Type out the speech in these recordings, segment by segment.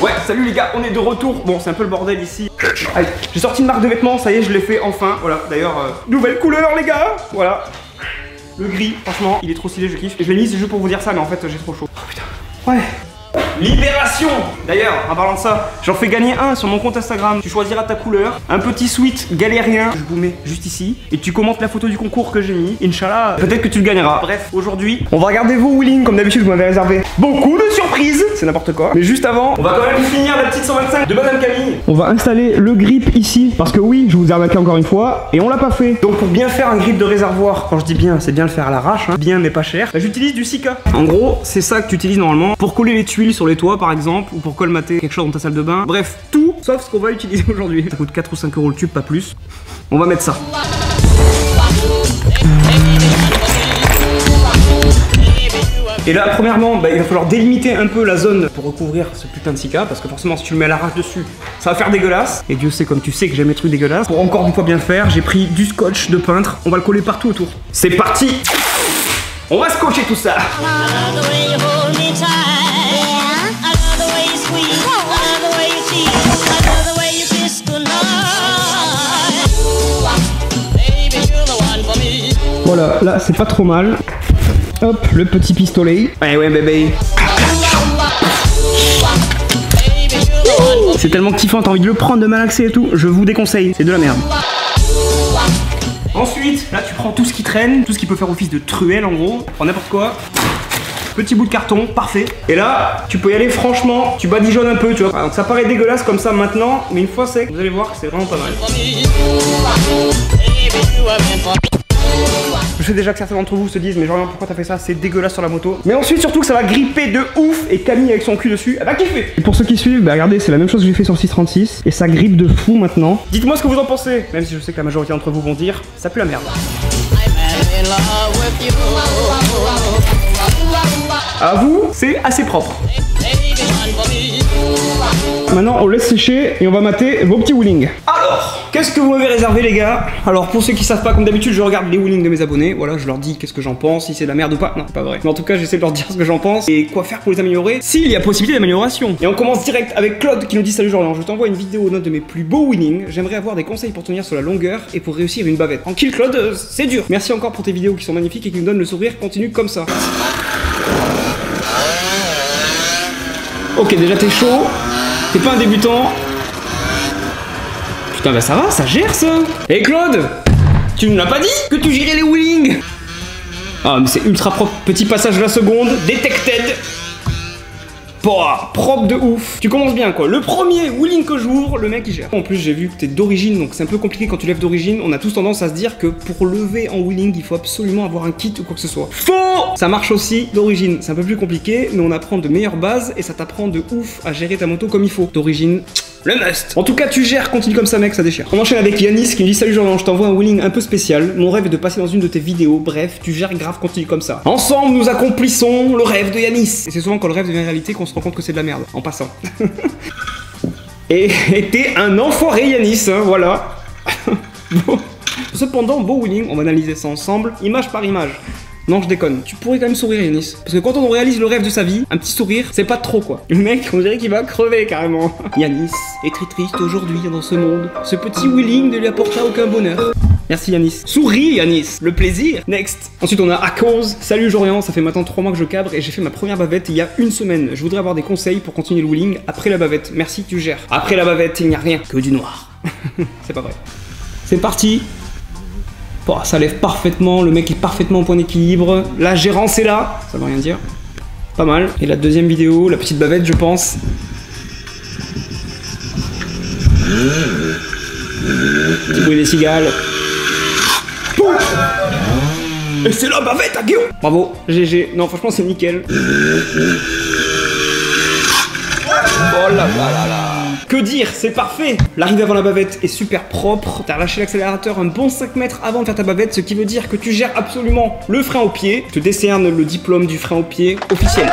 Ouais, salut les gars, on est de retour. Bon, c'est un peu le bordel ici. Allez, j'ai sorti une marque de vêtements, ça y est, je l'ai fait enfin. Voilà, d'ailleurs, nouvelle couleur les gars. Voilà. Le gris, franchement, il est trop stylé, je kiffe. Et je l'ai mis, c'est juste pour vous dire ça, mais en fait, j'ai trop chaud. Oh putain. Ouais. Libération. D'ailleurs, en parlant de ça, j'en fais gagner un sur mon compte Instagram. Tu choisiras ta couleur, un petit sweat galérien, je vous mets juste ici, et tu commentes la photo du concours que j'ai mis. Inch'Allah, peut-être que tu le gagneras. Bref, aujourd'hui, on va regarder vos wheelings. Comme d'habitude, vous m'avez réservé beaucoup de surprises, c'est n'importe quoi. Mais juste avant, on va quand même finir la petite 125 de Madame Camille. On va installer le grip ici, parce que oui, je vous ai arnaqué encore une fois, et on l'a pas fait. Donc pour bien faire un grip de réservoir, quand je dis bien, c'est bien le faire à l'arrache, hein, bien mais pas cher, bah, j'utilise du Sika. En gros, c'est ça que tu utilises normalement pour coller les tuiles sur les toits par exemple, ou pour colmater quelque chose dans ta salle de bain. Bref, tout sauf ce qu'on va utiliser aujourd'hui. Ça coûte 4 ou 5 € le tube, pas plus. On va mettre ça. Et là, premièrement, bah, il va falloir délimiter un peu la zone pour recouvrir ce putain de Sika, parce que forcément, si tu le mets à l'arrache dessus, ça va faire dégueulasse. Et Dieu sait, comme tu sais que j'aime les trucs dégueulasses. Pour encore une fois bien faire, j'ai pris du scotch de peintre. On va le coller partout autour. C'est parti. On va scotcher tout ça. Voilà, là c'est pas trop mal. Hop, le petit pistolet. Ouais, bébé. C'est tellement kiffant, t'as envie de le prendre, de malaxer et tout. Je vous déconseille, c'est de la merde. Ensuite, là tu prends tout ce qui traîne, tout ce qui peut faire office de truelle en gros. Prends n'importe quoi. Petit bout de carton, parfait. Et là, tu peux y aller franchement, tu badigeonnes un peu, tu vois. Alors, ça paraît dégueulasse comme ça maintenant, mais une fois sec, vous allez voir que c'est vraiment pas mal. Je sais déjà que certains d'entre vous se disent, mais genre pourquoi t'as fait ça, c'est dégueulasse sur la moto. Mais ensuite surtout que ça va gripper de ouf, et Camille avec son cul dessus, elle va kiffer. Et pour ceux qui suivent, bah regardez, c'est la même chose que j'ai fait sur 636, et ça grippe de fou maintenant. Dites-moi ce que vous en pensez, même si je sais que la majorité d'entre vous vont dire, ça pue la merde. À vous, c'est assez propre. Maintenant, on laisse sécher et on va mater vos petits wheelings. Alors, qu'est-ce que vous m'avez réservé, les gars? Alors, pour ceux qui savent pas, comme d'habitude, je regarde les wheelings de mes abonnés. Voilà, je leur dis qu'est-ce que j'en pense, si c'est de la merde ou pas. Non, c'est pas vrai. Mais en tout cas, j'essaie de leur dire ce que j'en pense et quoi faire pour les améliorer, s'il y a possibilité d'amélioration. Et on commence direct avec Claude qui nous dit: salut Jordan, je t'envoie une vidéo note de mes plus beaux wheelings. J'aimerais avoir des conseils pour tenir sur la longueur et pour réussir une bavette. Tranquille, Claude, c'est dur. Merci encore pour tes vidéos qui sont magnifiques et qui me donnent le sourire. Continue comme ça. Ok, déjà t'es chaud. T'es pas un débutant. Putain, bah ça va, ça gère ça. Et Claude, tu ne l'as pas dit que tu gérais les wheelings? Ah, mais c'est ultra propre. Petit passage de la seconde, detected. Pouah, propre de ouf. Tu commences bien quoi. Le premier wheeling que j'ouvre, le mec il gère. En plus j'ai vu que t'es d'origine, donc c'est un peu compliqué quand tu lèves d'origine. On a tous tendance à se dire que pour lever en wheeling, il faut absolument avoir un kit ou quoi que ce soit. Faux. Ça marche aussi d'origine. C'est un peu plus compliqué, mais on apprend de meilleures bases et ça t'apprend de ouf à gérer ta moto comme il faut. D'origine, le must. En tout cas, tu gères, continue comme ça mec, ça déchire. On enchaîne avec Yanis qui me dit: salut Jordan, je t'envoie un wheeling un peu spécial. Mon rêve est de passer dans une de tes vidéos. Bref, tu gères grave, continue comme ça. Ensemble, nous accomplissons le rêve de Yanis. Et c'est souvent quand le rêve devient réalité qu'on se rend compte que c'est de la merde, en passant. Et t'es un enfoiré Yanis, hein, voilà. Bon. Cependant, beau wheeling, on va analyser ça ensemble, image par image. Non, je déconne. Tu pourrais quand même sourire, Yanis. Parce que quand on réalise le rêve de sa vie, un petit sourire, c'est pas trop quoi. Le mec, on dirait qu'il va crever carrément. Yanis est très triste aujourd'hui dans ce monde. Ce petit wheeling ne lui apporta aucun bonheur. Merci Yanis. Souris Yanis, le plaisir. Next. Ensuite on a à cause. Salut Jorian, ça fait maintenant 3 mois que je cabre et j'ai fait ma première bavette il y a une semaine. Je voudrais avoir des conseils pour continuer le wheeling après la bavette. Merci, tu gères. Après la bavette, il n'y a rien que du noir. C'est pas vrai. C'est parti. Bon, ça lève parfaitement, le mec est parfaitement au point d'équilibre. La gérance est là, ça veut rien dire. Pas mal. Et la deuxième vidéo, la petite bavette, je pense. Petit bruit des cigales. Boum. Et c'est la bavette à Guillaume. Bravo, GG. Non, franchement, c'est nickel. Oh là là là là. Que dire, c'est parfait. L'arrivée avant la bavette est super propre. T'as lâché l'accélérateur un bon 5 mètres avant de faire ta bavette, ce qui veut dire que tu gères absolument le frein au pied. Je te décerne le diplôme du frein au pied officiel.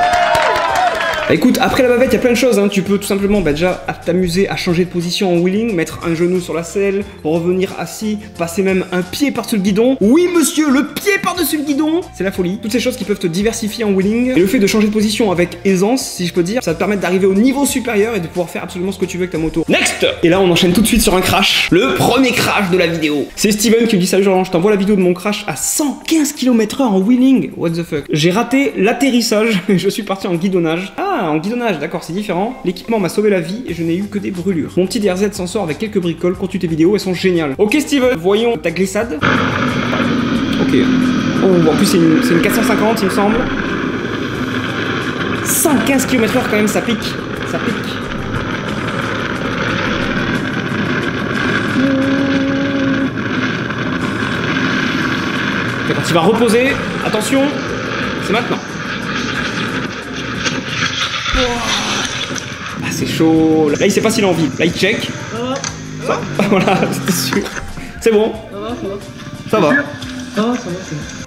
Écoute, après la bavette, il y a plein de choses, hein. Tu peux tout simplement déjà t'amuser à changer de position en wheeling, mettre un genou sur la selle, revenir assis, passer même un pied par-dessus le guidon. Oui monsieur, le pied par-dessus le guidon, c'est la folie. Toutes ces choses qui peuvent te diversifier en wheeling. Et le fait de changer de position avec aisance, si je peux dire, ça te permet d'arriver au niveau supérieur et de pouvoir faire absolument ce que tu veux avec ta moto. Next! Et là on enchaîne tout de suite sur un crash. Le premier crash de la vidéo. C'est Steven qui me dit salut Jean, je t'envoie la vidéo de mon crash à 115 km/h en wheeling. What the fuck? J'ai raté l'atterrissage et je suis parti en guidonnage. Ah, en guidonnage, d'accord, c'est différent. L'équipement m'a sauvé la vie et je n'ai eu que des brûlures. Mon petit DRZ s'en sort avec quelques bricoles. Continue tes vidéos, elles sont géniales. Ok Steven, voyons ta glissade. Ok. Oh, en plus c'est une 450 il me semble. 115 km/h quand même, ça pique. Ça pique. Et quand il va reposer, attention, c'est maintenant. Ah c'est chaud. Là il sait pas s'il a envie. Là il check. Ça va. Voilà, c'était sûr. C'est bon. Ça va. Ça va.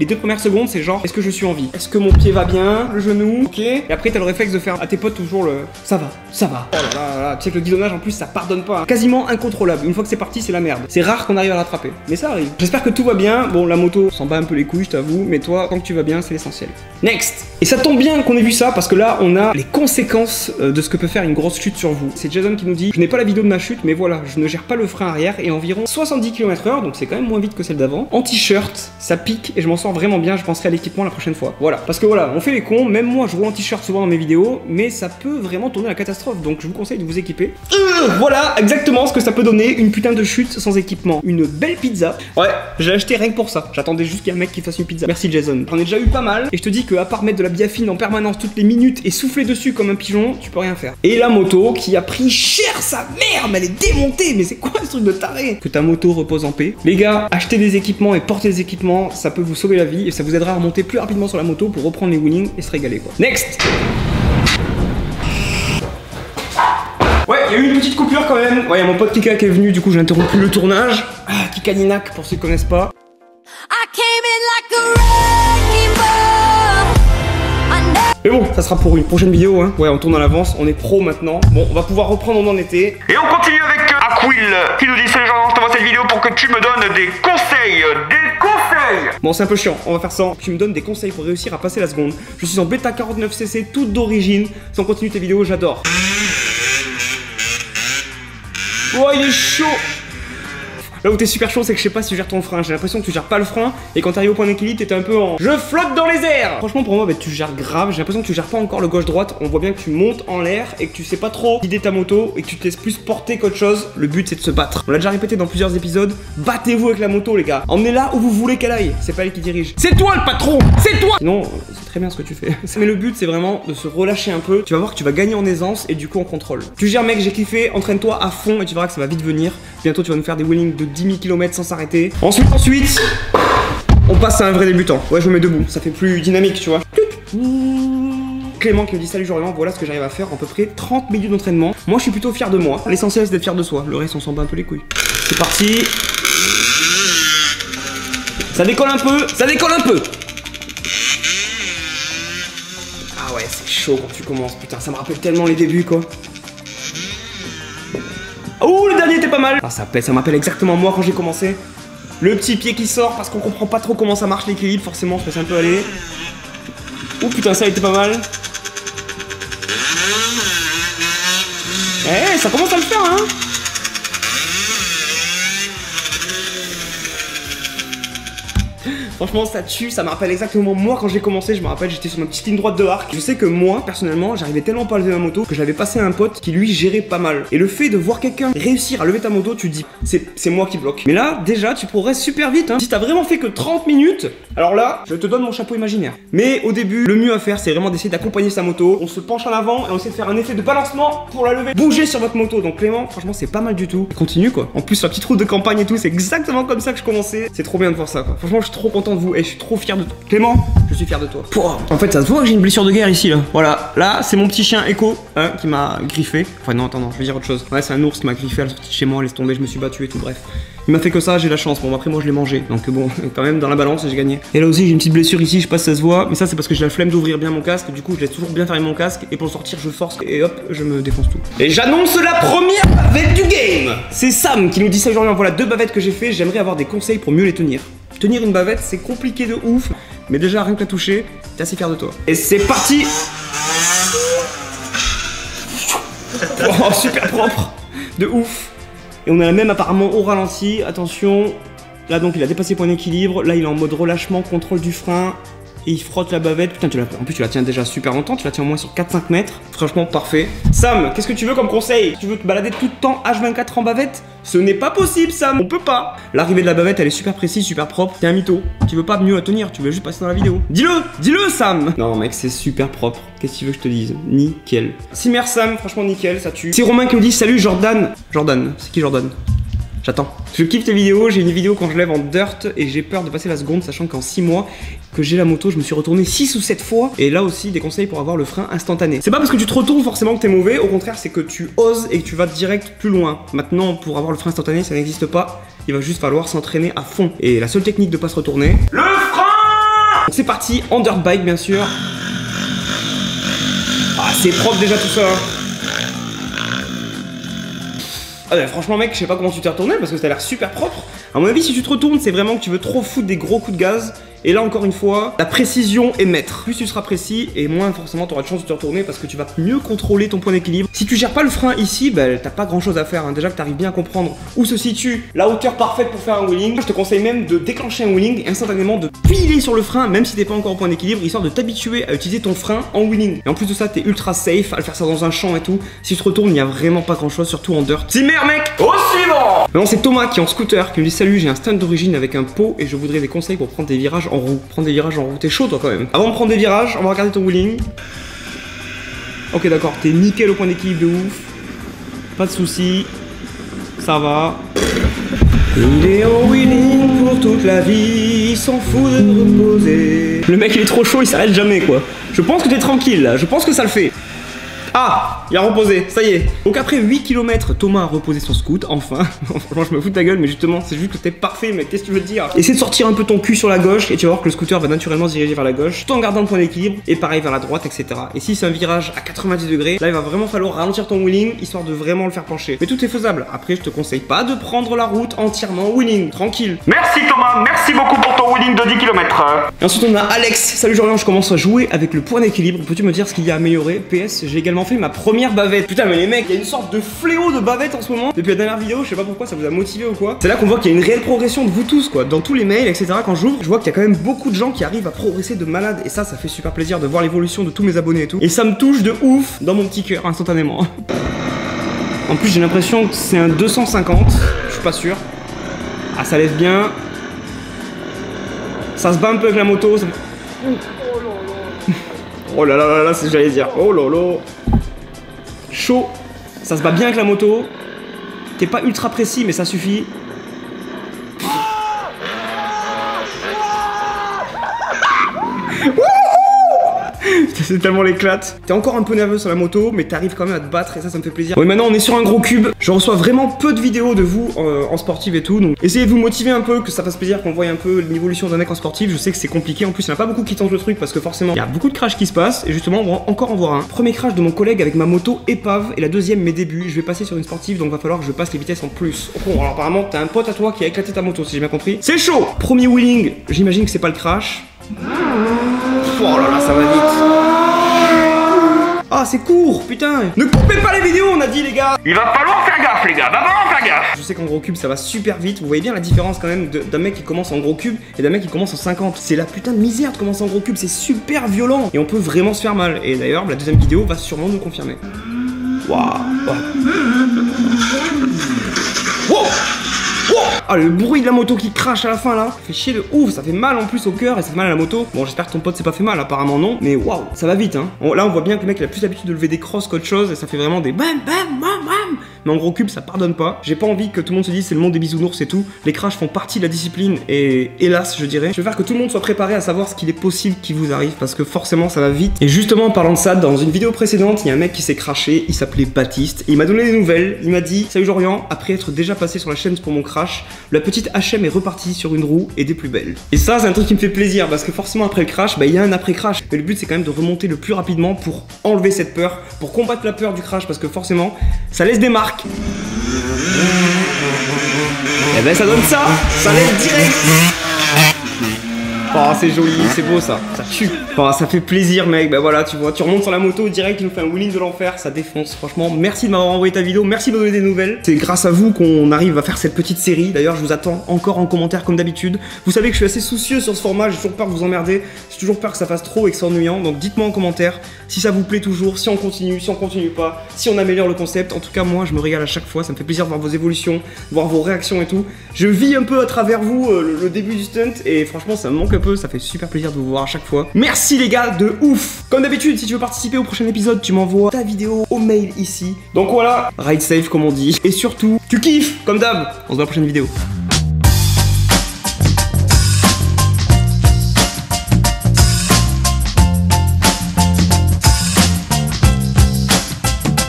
Les 2 premières secondes, c'est genre, est-ce que je suis en vie? Est-ce que mon pied va bien? Le genou? Ok. Et après, t'as le réflexe de faire à tes potes toujours le ça va, ça va. Oh là là, tu sais que le guidonnage en plus, ça pardonne pas. Hein. Quasiment incontrôlable. Une fois que c'est parti, c'est la merde. C'est rare qu'on arrive à l'attraper. Mais ça arrive. J'espère que tout va bien. Bon, la moto s'en bat un peu les couilles, je t'avoue. Mais toi, tant que tu vas bien, c'est l'essentiel. Next! Et ça tombe bien qu'on ait vu ça parce que là, on a les conséquences de ce que peut faire une grosse chute sur vous. C'est Jason qui nous dit je n'ai pas la vidéo de ma chute, mais voilà, je ne gère pas le frein arrière et environ 70 km/h, donc c'est quand même moins vite que celle d'avant. En t-shirt, ça pique et je m'en sors vraiment bien. Je penserai à l'équipement la prochaine fois. Voilà. Parce que voilà, on fait les cons. Même moi, je roule en t-shirt souvent dans mes vidéos, mais ça peut vraiment tourner à la catastrophe. Donc je vous conseille de vous équiper. Voilà exactement ce que ça peut donner une putain de chute sans équipement. Une belle pizza. Ouais, j'ai acheté rien que pour ça. J'attendais juste qu'il y ait un mec qui fasse une pizza. Merci Jason. J'en ai déjà eu pas mal. Et je te dis que à part mettre de la biafine en permanence toutes les minutes et souffler dessus comme un pigeon, tu peux rien faire. Et la moto qui a pris cher sa mère, mais elle est démontée. Mais c'est quoi ce truc de taré? Que ta moto repose en paix. Les gars, achetez des équipements et portez des équipements, ça peut vous sauver la vie et ça vous aidera à remonter plus rapidement sur la moto pour reprendre les wheelings et se régaler quoi. Next! Ouais, il y a eu une petite coupure quand même. Ouais, il y a mon pote Kika qui est venu, du coup j'ai interrompu le tournage. Ah, Kika Ninak pour ceux qui connaissent pas. Mais bon, ça sera pour une prochaine vidéo, hein. Ouais, on tourne à l'avance, on est pro maintenant. Bon, on va pouvoir reprendre où on en était. Et on continue avec Aquil qui nous dit salut Jean, je t'envoie cette vidéo pour que tu me donnes des conseils. Des conseils. Bon, c'est un peu chiant, on va faire ça. Tu me donnes des conseils pour réussir à passer la seconde. Je suis en bêta 49cc, toute d'origine. Si on continue tes vidéos, j'adore. Oh, il est chaud. Là où t'es super chaud, c'est que je sais pas si tu gères ton frein. J'ai l'impression que tu gères pas le frein. Et quand t'arrives au point d'équilibre, t'étais un peu en je flotte dans les airs. Franchement, pour moi, bah, tu gères grave. J'ai l'impression que tu gères pas encore le gauche-droite. On voit bien que tu montes en l'air et que tu sais pas trop guider ta moto et que tu te laisses plus porter qu'autre chose. Le but, c'est de se battre. On l'a déjà répété dans plusieurs épisodes. Battez-vous avec la moto, les gars. Emmenez là où vous voulez qu'elle aille. C'est pas elle qui dirige. C'est toi le patron. C'est toi. Sinon, c'est très bien ce que tu fais. Mais le but, c'est vraiment de se relâcher un peu. Tu vas voir que tu vas gagner en aisance et du coup en contrôle. Tu gères, mec, j'ai kiffé. Entraîne-toi à fond et tu verras que ça va vite venir. Bientôt, tu vas nous faire des wheelings de 10 000 km sans s'arrêter. Ensuite, on passe à un vrai débutant. Ouais, je me mets debout, ça fait plus dynamique, tu vois. Clément qui me dit salut Jean, voilà ce que j'arrive à faire en à peu près 30 minutes d'entraînement. Moi, je suis plutôt fier de moi. L'essentiel, c'est d'être fier de soi. Le reste, on s'en bat un peu les couilles. C'est parti. Ça décolle un peu, ça décolle un peu. Ah ouais, c'est chaud quand tu commences. Putain, ça me rappelle tellement les débuts, quoi. Oh, le dernier était pas mal. Ah, ça m'appelle exactement moi quand j'ai commencé. Le petit pied qui sort parce qu'on comprend pas trop comment ça marche l'équilibre. Forcément, je laisse un peu aller. Oh putain, ça a été pas mal. Eh, ça commence à le faire, hein. Franchement, ça tue, ça me rappelle exactement moi quand j'ai commencé. Je me rappelle, j'étais sur ma petite ligne droite de arc. Je sais que moi, personnellement, j'arrivais tellement pas à lever ma moto que je l'avais passé à un pote qui lui gérait pas mal. Et le fait de voir quelqu'un réussir à lever ta moto, tu te dis, c'est moi qui bloque. Mais là, déjà, tu progresses super vite, hein. Si t'as vraiment fait que 30 minutes, alors là, je te donne mon chapeau imaginaire. Mais au début, le mieux à faire, c'est vraiment d'essayer d'accompagner sa moto. On se penche en avant et on essaie de faire un effet de balancement pour la lever. Bougez sur votre moto. Donc Clément, franchement, c'est pas mal du tout. Continue, quoi. En plus, la petite route de campagne et tout, c'est exactement comme ça que je commençais. C'est trop bien de voir ça, quoi. Franchement, je suis trop content content de vous et je suis trop fier de toi. Clément, je suis fier de toi. Pouah. En fait, ça se voit que j'ai une blessure de guerre ici là. Voilà, là, c'est mon petit chien Echo hein, qui m'a griffé. Enfin, non, attends, non, je vais dire autre chose. Ouais, c'est un ours qui m'a griffé à la sortie de chez moi, laisse tomber, je me suis battu et tout, bref. Il m'a fait que ça, j'ai la chance. Bon, après, moi, je l'ai mangé. Donc, bon, quand même, dans la balance, j'ai gagné. Et là aussi, j'ai une petite blessure ici, je sais pas si ça se voit. Mais ça, c'est parce que j'ai la flemme d'ouvrir bien mon casque. Du coup, je laisse toujours bien fermer mon casque. Et pour le sortir, je force. Et hop, je me défonce tout. Et j'annonce la première bavette du game. C'est Sam qui nous dit ça aujourd'hui. Voilà 2 bavettes que j'ai fait. J'aimerais avoir des conseils pour mieux les tenir. Tenir une bavette, c'est compliqué de ouf. Mais déjà, rien que la toucher, t'es assez fier de toi. Et c'est parti. Oh, super propre. De ouf. Et on a la même apparemment au ralenti, attention. Là donc il a dépassé point d'équilibre, là il est en mode relâchement, contrôle du frein. Et il frotte la bavette, putain en plus tu la tiens déjà super longtemps, tu la tiens au moins sur 4-5 mètres. Franchement parfait. Sam, qu'est-ce que tu veux comme conseil? Tu veux te balader tout le temps H24 en bavette? Ce n'est pas possible Sam, on peut pas. L'arrivée de la bavette elle est super précise, super propre. T'es un mytho, tu veux pas mieux la tenir, tu veux juste passer dans la vidéo. Dis-le Sam. Non mec c'est super propre, qu'est-ce que tu veux que je te dise? Nickel. Simmer Sam, franchement nickel, ça tue. C'est Romain qui me dit salut Jordan. Jordan, c'est qui Jordan? J'attends. Je kiffe tes vidéos, j'ai une vidéo quand je lève en dirt et j'ai peur de passer la seconde sachant qu'en 6 mois que j'ai la moto, je me suis retourné 6 ou 7 fois et là aussi des conseils pour avoir le frein instantané. C'est pas parce que tu te retournes forcément que t'es mauvais, au contraire c'est que tu oses et que tu vas direct plus loin. Maintenant pour avoir le frein instantané ça n'existe pas, il va juste falloir s'entraîner à fond. Et la seule technique de pas se retourner, le frein. C'est parti, en dirt bike bien sûr. Ah c'est propre déjà tout ça. Ah bah, franchement mec, je sais pas comment tu t'es retourné parce que ça a l'air super propre. À mon avis si tu te retournes c'est vraiment que tu veux trop foutre des gros coups de gaz. Et là encore une fois, la précision est maître. Plus tu seras précis et moins forcément tu auras de chance de te retourner parce que tu vas mieux contrôler ton point d'équilibre. Si tu gères pas le frein ici, bah t'as pas grand chose à faire hein. Déjà que t'arrives bien à comprendre où se situe la hauteur parfaite pour faire un wheeling. Je te conseille même de déclencher un wheeling et instantanément de piler sur le frein même si t'es pas encore au point d'équilibre, histoire de t'habituer à utiliser ton frein en wheeling. Et en plus de ça, t'es ultra safe à le faire ça dans un champ et tout. Si tu te retournes, il y a vraiment pas grand chose, surtout en dirt. C'est merde mec. Au suivant. Maintenant c'est Thomas qui est en scooter qui me dit salut, j'ai un stand d'origine avec un pot et je voudrais des conseils pour prendre des virages en roue. Prendre des virages en roue, t'es chaud toi quand même. Avant de prendre des virages, on va regarder ton wheeling. Ok d'accord, t'es nickel au point d'équilibre de ouf. Pas de soucis. Ça va. Il est en wheeling pour toute la vie, il s'en fout de reposer. Le mec il est trop chaud, il s'arrête jamais quoi. Je pense que t'es tranquille là, je pense que ça le fait. Ah, il a reposé, ça y est. Donc après 8 km, Thomas a reposé son scoot, enfin. Franchement, je me fous de ta gueule, mais justement, c'est juste que t'es parfait, mais qu'est-ce que tu veux dire? Essaie de sortir un peu ton cul sur la gauche et tu vas voir que le scooter va naturellement se diriger vers la gauche, tout en gardant le point d'équilibre, et pareil vers la droite, etc. Et si c'est un virage à 90 degrés, là il va vraiment falloir ralentir ton wheeling, histoire de vraiment le faire pencher. Mais tout est faisable. Après, je te conseille pas de prendre la route entièrement wheeling, tranquille. Merci Thomas, merci beaucoup pour ton wheeling de 10 km. Et ensuite on a Alex. Salut Jordan, je commence à jouer avec le point d'équilibre. Peux-tu me dire ce qu'il y a à améliorer? PS, j'ai également fait ma première bavette. Putain mais les mecs, il y a une sorte de fléau de bavette en ce moment. Depuis la dernière vidéo, je sais pas pourquoi, ça vous a motivé ou quoi. C'est là qu'on voit qu'il y a une réelle progression de vous tous quoi. Dans tous les mails, etc. Quand j'ouvre, je vois qu'il y a quand même beaucoup de gens qui arrivent à progresser de malade. Et ça fait super plaisir de voir l'évolution de tous mes abonnés et tout. Et ça me touche de ouf dans mon petit cœur instantanément. En plus j'ai l'impression que c'est un 250. Je suis pas sûr. Ah ça lève bien. Ça se bat un peu avec la moto. Ça... Oh là là là là, c'est ce que j'allais dire. Oh là là. Chaud, ça se bat bien avec la moto. T'es pas ultra précis mais ça suffit. C'est tellement l'éclate. T'es encore un peu nerveux sur la moto, mais t'arrives quand même à te battre et ça me fait plaisir. Bon, maintenant on est sur un gros cube. Je reçois vraiment peu de vidéos de vous en sportive et tout. Donc essayez de vous motiver un peu, que ça fasse plaisir qu'on voie un peu l'évolution d'un mec en sportive. Je sais que c'est compliqué. En plus, il n'y en a pas beaucoup qui tentent le truc parce que forcément, il y a beaucoup de crashs qui se passent. Et justement, on va encore en voir un. Premier crash de mon collègue avec ma moto épave et la deuxième mes débuts. Je vais passer sur une sportive donc va falloir que je passe les vitesses en plus. Oh, alors apparemment, t'as un pote à toi qui a éclaté ta moto si j'ai bien compris. C'est chaud. Premier wheeling, j'imagine que c'est pas le crash. Oh là là, ça va vite. Ah c'est court, putain. Ne coupez pas les vidéos on a dit les gars. Il va falloir faire gaffe les gars, va falloir faire gaffe. Je sais qu'en gros cube ça va super vite. Vous voyez bien la différence quand même d'un mec qui commence en gros cube et d'un mec qui commence en 50. C'est la putain de misère de commencer en gros cube, c'est super violent. Et on peut vraiment se faire mal. Et d'ailleurs la deuxième vidéo va sûrement nous confirmer. Waouh. Wow. Ah le bruit de la moto qui crache à la fin là, ça fait chier de ouf, ça fait mal en plus au cœur et ça fait mal à la moto. Bon j'espère que ton pote s'est pas fait mal, apparemment non, mais waouh, ça va vite hein. Là on voit bien que le mec il a plus l'habitude de lever des crosses qu'autre chose et ça fait vraiment des bam bam bam bam. mais en gros cube ça pardonne pas. J'ai pas envie que tout le monde se dise c'est le monde des bisounours et tout. Les crashs font partie de la discipline et hélas je dirais. Je veux faire que tout le monde soit préparé à savoir ce qu'il est possible qui vous arrive parce que forcément ça va vite. Et justement en parlant de ça, dans une vidéo précédente, il y a un mec qui s'est crashé, il s'appelait Baptiste, et il m'a donné des nouvelles. Il m'a dit salut Jorian, après être déjà passé sur la chaîne pour mon crash, la petite HM est repartie sur une roue et des plus belles. Et ça c'est un truc qui me fait plaisir parce que forcément après le crash, bah il y a un après crash. Mais le but c'est quand même de remonter le plus rapidement pour enlever cette peur, pour combattre la peur du crash parce que forcément ça laisse des marques. Et ben ça donne ça laisse direct. Oh c'est joli, c'est beau ça tue. Oh, ça fait plaisir mec, bah voilà tu vois, tu remontes sur la moto direct, il nous fait un wheeling de l'enfer, ça défonce franchement. Merci de m'avoir envoyé ta vidéo, merci de me donner des nouvelles. C'est grâce à vous qu'on arrive à faire cette petite série, d'ailleurs je vous attends encore en commentaire comme d'habitude. Vous savez que je suis assez soucieux sur ce format, j'ai toujours peur de vous emmerder, j'ai toujours peur que ça fasse trop et que c'est ennuyant, donc dites-moi en commentaire si ça vous plaît toujours, si on continue pas, si on améliore le concept. En tout cas moi je me régale à chaque fois, ça me fait plaisir de voir vos évolutions, de voir vos réactions et tout. Je vis un peu à travers vous le début du stunt et franchement ça me manque un peu, ça fait super plaisir de vous voir à chaque fois. Merci les gars, de ouf. Comme d'habitude, si tu veux participer au prochain épisode, tu m'envoies ta vidéo au mail ici. Donc voilà, ride safe comme on dit. Et surtout, tu kiffes comme d'hab. On se voit dans la prochaine vidéo.